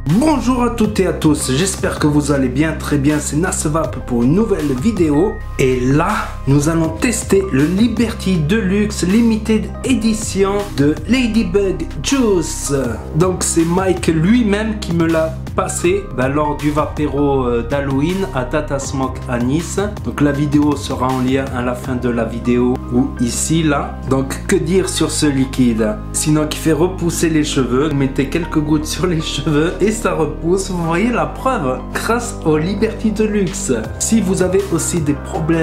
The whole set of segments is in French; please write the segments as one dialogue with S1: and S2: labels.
S1: Bonjour à toutes et à tous, j'espère que vous allez bien, très bien, c'est Nasvap pour une nouvelle vidéo. Et là, nous allons tester le Liberty Deluxe Limited Edition de Ladybug Juice. Donc c'est Mike lui-même qui me l'a passé lors du Vapéro d'Halloween à Tata Smoke à Nice. Donc la vidéo sera en lien à la fin de la vidéo ou ici là. Donc que dire sur ce liquide? Sinon qui fait repousser les cheveux, mettez quelques gouttes sur les cheveux et ça repousse. Vous voyez la preuve grâce au Liberty Deluxe. Si vous avez aussi des problèmes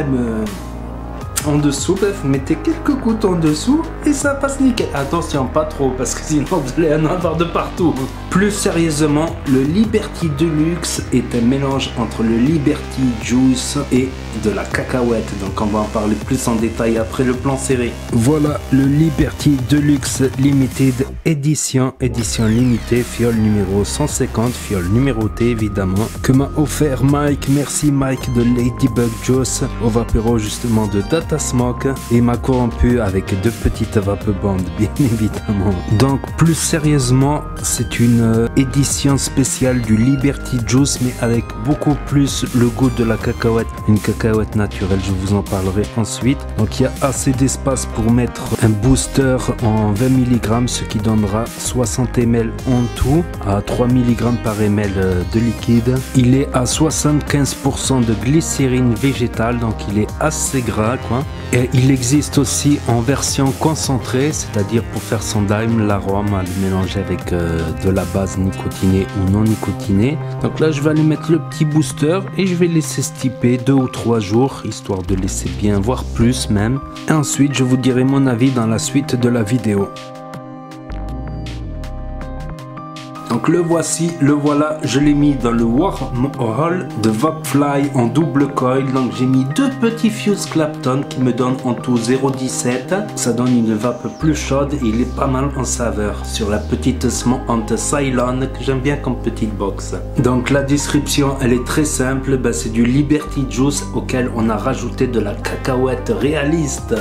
S1: en dessous, vous mettez quelques gouttes en dessous et ça passe nickel. Attention, pas trop parce que sinon vous allez en avoir de partout. Plus sérieusement, le Liberty Deluxe est un mélange entre le Liberty Juice et de la cacahuète. Donc on va en parler plus en détail après le plan serré. Voilà le Liberty Deluxe Limited Edition, édition limitée, fiole numéro 150, fiole numérotée évidemment, que m'a offert Mike. Merci Mike de Ladybug Juice au Vapéro justement de Tata Smoke, et m'a corrompu avec deux petites vape-bandes bien évidemment. Donc plus sérieusement, c'est une édition spéciale du Liberty Juice mais avec beaucoup plus le goût de la cacahuète, une cacahuète naturelle, je vous en parlerai ensuite. Donc il y a assez d'espace pour mettre un booster en 20 mg, ce qui donnera 60 ml en tout, à 3 mg par ml de liquide. Il est à 75% de glycérine végétale, donc il est assez gras quoi. Et il existe aussi en version concentrée, c'est-à-dire pour faire son dime, l'arôme à le mélanger avec de la base nicotinée ou non nicotinée. Donc là je vais aller mettre le petit booster et je vais laisser stiper 2 ou 3 jours, histoire de laisser bien, voire plus même. Et ensuite je vous dirai mon avis dans la suite de la vidéo. Donc le voici, le voilà, je l'ai mis dans le Wormhole de Vapfly en double coil. Donc j'ai mis deux petits Fuse Clapton qui me donnent en tout 0,17. Ça donne une vape plus chaude et il est pas mal en saveur sur la petite Smoked Cylon que j'aime bien comme petite box. Donc la description elle est très simple, c'est du Liberty Juice auquel on a rajouté de la cacahuète réaliste.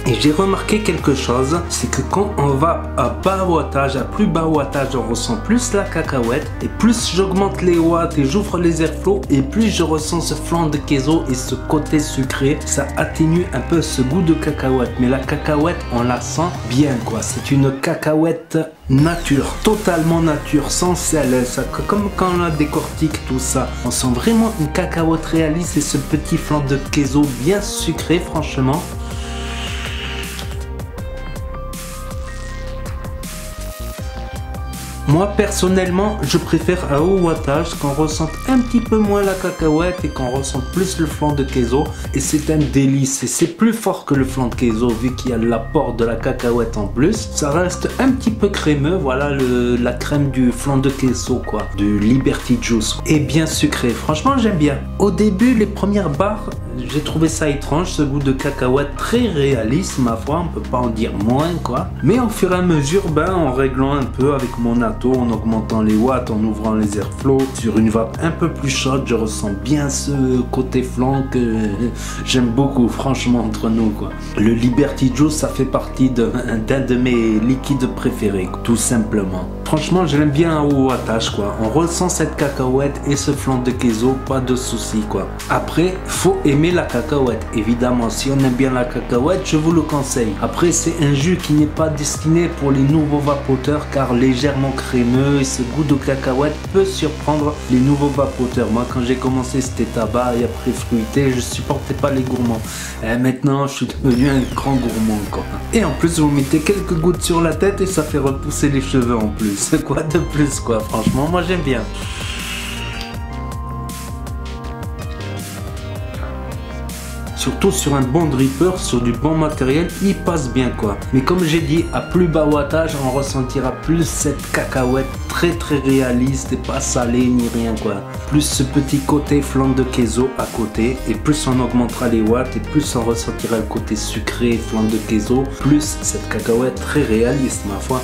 S1: Et j'ai remarqué quelque chose, c'est que quand on va à bas wattage, à plus bas wattage, on ressent plus la cacahuète. Et plus j'augmente les watts et j'ouvre les airflows, et plus je ressens ce flanc de queso et ce côté sucré. Ça atténue un peu ce goût de cacahuète. Mais la cacahuète, on la sent bien quoi. C'est une cacahuète nature, totalement nature, sans sel. Ça, comme quand on décortique tout ça. On sent vraiment une cacahuète réaliste et ce petit flanc de queso bien sucré franchement. Moi personnellement, je préfère à haut wattage qu'on ressente un petit peu moins la cacahuète et qu'on ressente plus le flan de queso. Et c'est un délice et c'est plus fort que le flan de queso vu qu'il y a l'apport de la cacahuète en plus. Ça reste un petit peu crémeux, voilà la crème du flan de queso quoi, du Liberty Juice. Et bien sucré, franchement j'aime bien. Au début, les premières barres, j'ai trouvé ça étrange, ce goût de cacahuète très réaliste ma foi, on peut pas en dire moins quoi. Mais au fur et à mesure, en réglant un peu avec mon atto, en augmentant les watts, en ouvrant les airflows, sur une vape un peu plus chaude, je ressens bien ce côté flanc que j'aime beaucoup franchement entre nous quoi. Le Liberty Juice ça fait partie d'un de mes liquides préférés, tout simplement. Franchement je l'aime bien à haut wattage quoi, on ressent cette cacahuète et ce flan de queso, pas de soucis quoi. Après, faut aimer la cacahuète, évidemment, si on aime bien la cacahuète, je vous le conseille. Après, c'est un jus qui n'est pas destiné pour les nouveaux vapoteurs car légèrement crémeux et ce goût de cacahuète peut surprendre les nouveaux vapoteurs. Moi, quand j'ai commencé, c'était tabac et après fruité, je supportais pas les gourmands. Et maintenant, je suis devenu un grand gourmand quoi. Et en plus, vous mettez quelques gouttes sur la tête et ça fait repousser les cheveux en plus. Quoi de plus quoi, franchement, moi j'aime bien. Surtout sur un bon dripper, sur du bon matériel, il passe bien quoi. Mais comme j'ai dit, à plus bas wattage, on ressentira plus cette cacahuète très réaliste et pas salée ni rien quoi. Plus ce petit côté flan de queso à côté, et plus on augmentera les watts et plus on ressentira le côté sucré flan de queso, plus cette cacahuète très réaliste ma foi.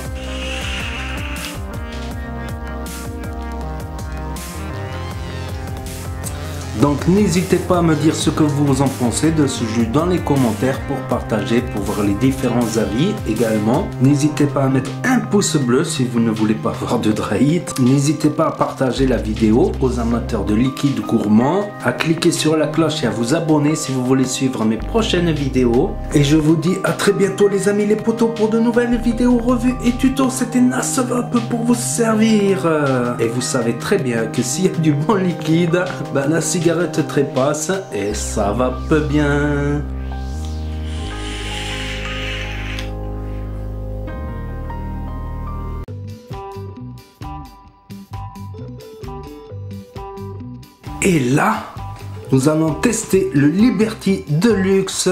S1: Donc n'hésitez pas à me dire ce que vous en pensez de ce jeu dans les commentaires pour partager, pour voir les différents avis également. N'hésitez pas à mettre un pouce bleu si vous ne voulez pas voir de dry hit. N'hésitez pas à partager la vidéo aux amateurs de liquide gourmand, à cliquer sur la cloche et à vous abonner si vous voulez suivre mes prochaines vidéos. Et je vous dis à très bientôt les amis les potos pour de nouvelles vidéos, revues et tutos. C'était Nasvap pour vous servir. Et vous savez très bien que s'il y a du bon liquide, ben la cigarette trépasse et ça va peu bien. Et là, nous allons tester le Liberty Deluxe.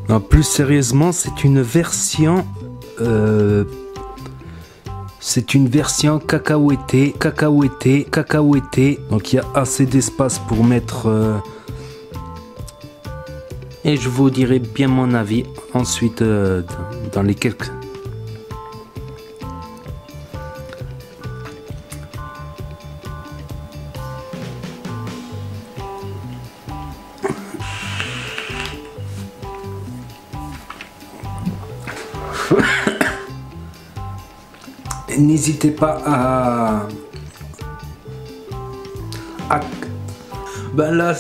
S1: Non, plus sérieusement, c'est une version cacahuétée. Donc il y a assez d'espace pour mettre et je vous dirai bien mon avis ensuite dans les quelques... N'hésitez pas à... Ben là,